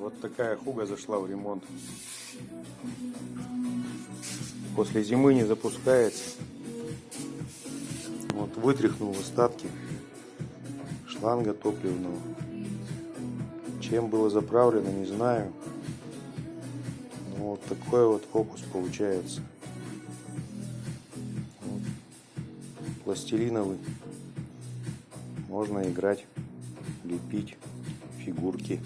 Вот такая хуга зашла в ремонт. После зимы не запускается. Вот вытряхнул остатки шланга топливного. Чем было заправлено, не знаю. Но вот такой вот фокус получается. Вот. Пластилиновый. Можно играть, лепить фигурки.